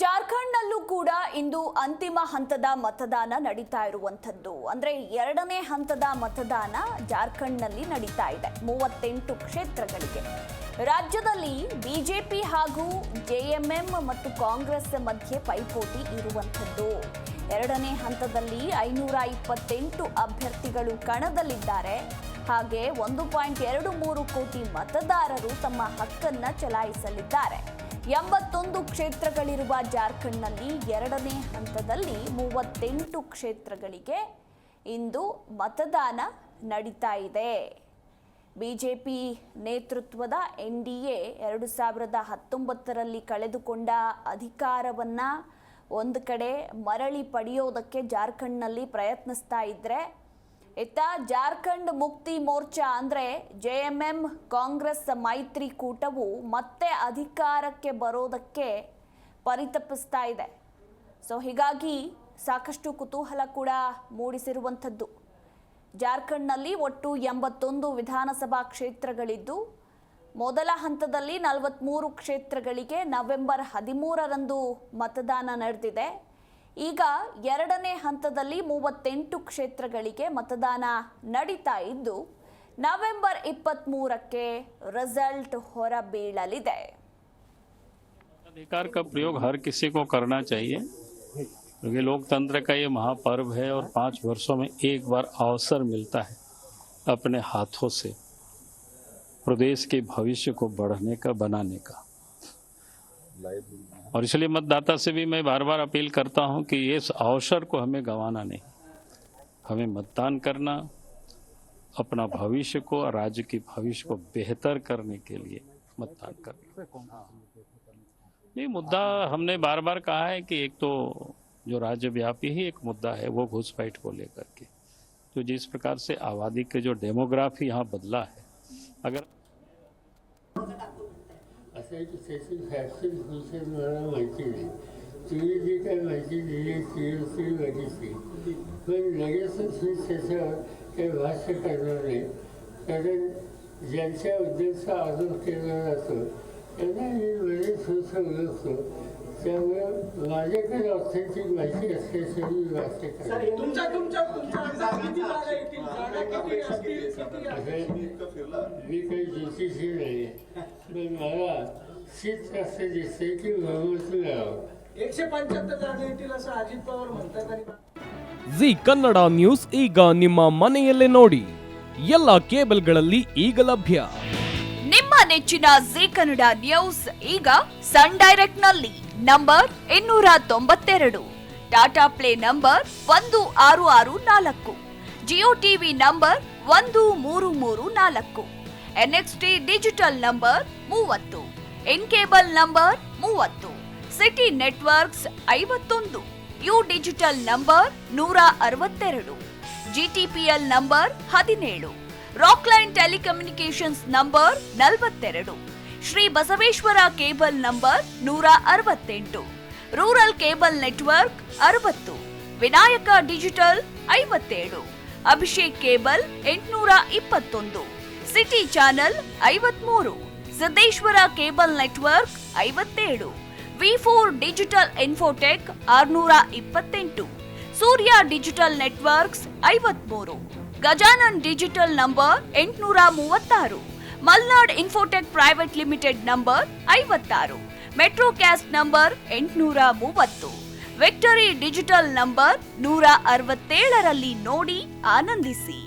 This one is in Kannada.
ಜಾರ್ಖಂಡ್ನಲ್ಲೂ ಕೂಡ ಇಂದು ಅಂತಿಮ ಹಂತದ ಮತದಾನ ನಡೀತಾ ಇರುವಂತದ್ದು. ಅಂದ್ರೆ ಎರಡನೇ ಹಂತದ ಮತದಾನ ಜಾರ್ಖಂಡ್ನಲ್ಲಿ ನಡೀತಾ ಇದೆ 38 ಕ್ಷೇತ್ರಗಳಿಗೆ. ರಾಜ್ಯದಲ್ಲಿ ಬಿಜೆಪಿ ಹಾಗೂ ಜೆಎಂಎಂ ಮತ್ತು ಕಾಂಗ್ರೆಸ್ ಮಧ್ಯೆ ಪೈಪೋಟಿ ಇರುವಂತದ್ದು. ಎರಡನೇ ಹಂತದಲ್ಲಿ 528 ಅಭ್ಯರ್ಥಿಗಳು ಕಣದಲ್ಲಿದ್ದಾರೆ. ಹಾಗೆ 1.23 ಕೋಟಿ ಮತದಾರರು ತಮ್ಮ ಹಕ್ಕನ್ನ ಚಲಾಯಿಸಲಿದ್ದಾರೆ. 81 ಕ್ಷೇತ್ರಗಳಿರುವ ಜಾರ್ಖಂಡ್ನಲ್ಲಿ ಎರಡನೇ ಹಂತದಲ್ಲಿ 38 ಕ್ಷೇತ್ರಗಳಿಗೆ ಇಂದು ಮತದಾನ ನಡೀತಾ ಇದೆ. ಬಿಜೆಪಿ ನೇತೃತ್ವದ ಎನ್ಡಿಎ 2019ರಲ್ಲಿ ಕಳೆದುಕೊಂಡ ಅಧಿಕಾರವನ್ನ ಒಂದು ಕಡೆ ಮರಳಿ ಪಡೆಯೋದಕ್ಕೆ ಜಾರ್ಖಂಡ್ನಲ್ಲಿ ಪ್ರಯತ್ನಿಸ್ತಾ ಇದ್ರೆ, ಇತ್ತ ಜಾರ್ಖಂಡ್ ಮುಕ್ತಿ ಮೋರ್ಚಾ ಅಂದ್ರೆ ಜೆಎಂಎಂ ಕಾಂಗ್ರೆಸ್ ಮೈತ್ರಿಕೂಟವು ಮತ್ತೆ ಅಧಿಕಾರಕ್ಕೆ ಬರೋದಕ್ಕೆ ಪರಿತಪಿಸ್ತಾ ಇದೆ. ಹೀಗಾಗಿ ಸಾಕಷ್ಟು ಕುತೂಹಲ ಕೂಡ ಮೂಡಿಸಿರುವಂಥದ್ದು. ಜಾರ್ಖಂಡ್ನಲ್ಲಿ ಒಟ್ಟು 81 ವಿಧಾನಸಭಾ ಕ್ಷೇತ್ರಗಳಿದ್ದು, ಮೊದಲ ಹಂತದಲ್ಲಿ 43 ಕ್ಷೇತ್ರಗಳಿಗೆ ನವೆಂಬರ್ 13ರಂದು ಮತದಾನ ನಡೆದಿದೆ. ಈಗ ಎರಡನೇ ಹಂತದಲ್ಲಿ 38 ಕ್ಷೇತ್ರಗಳಿಗೆ ಮತದಾನ ನಡೀತಾ ಇದ್ದು, ನವೆಂಬರ್ 23ಕ್ಕೆ ರಿಸಲ್ಟ್ ಹೊರಬೀಳಲಿದೆ. अधिकार का प्रयोग हर किसी को करना चाहिए, क्योंकि लोकतंत्र का ये महापर्व है और 5 वर्षों में एक बार अवसर मिलता है अपने हाथों से प्रदेश के भविष्य को बढ़ने का, बनाने का। और इसलिए मतदाता से भी मैं बार बार अपील करता हूं कि इस अवसर को हमें गंवाना नहीं, हमें मतदान करना, अपना भविष्य को, राज्य के भविष्य को बेहतर करने के लिए मतदान करना। ये मुद्दा हमने बार बार कहा है कि एक तो जो राज्यव्यापी ही एक मुद्दा है वो घुसपैठ को लेकर के, तो जिस प्रकार से आबादी के जो डेमोग्राफी यहाँ बदला है, अगर मला माहिती नाही, तुम्ही जी काही माहिती दिली ती माहिती, पण लगेचच मी त्याच्यावर काही भाष्य करणार नाही, कारण ज्यांच्या उद्देशाचा आरोप केला जातो त्यांना मी बरेच ओळखतो, त्यामुळे माझ्याकडे ऑथेंटिक माहिती असल्याचं मी भाष्य करणार. मी काही ज्योतिषी नाही, पण मला शीत असं दिसते की भगवंतून यावं. 175 जागा येतील असं अजित पवार म्हणतात. ಜಿ ಕನ್ನಡ ನ್ಯೂಸ್ ಈಗ ನಿಮ್ಮ ಮನೆಯಲ್ಲೇ ನೋಡಿ, ಎಲ್ಲ ಕೇಬಲ್ಗಳಲ್ಲಿ ಈಗ ಲಭ್ಯ. ನಿಮ್ಮ ನೆಚ್ಚಿನ ಜಿ ಕನ್ನಡ ನ್ಯೂಸ್ ಈಗ ಸನ್ ಡೈರೆಕ್ಟ್ ನಲ್ಲಿ number 292, Tata play number 1664, Jio TV number 1334, NXT digital number 30, in cable number 30, city networks 51, U digital number 162, GTPL number 17, Rockline telecommunications number 42, Shri Basaveshwara cable number 168, rural cable network 60, Vinayaka digital 57, Abhishek cable 821, city channel 53, Siddeshwara cable network 57, V4 digital Infotech 628, Surya digital networks 53, Gajanan digital number 836, Malnad Infotech Private Limited number 56, Metrocast number 830, Victory Digital number 167ರಲ್ಲಿ ನೋಡಿ ಆನಂದಿಸಿ.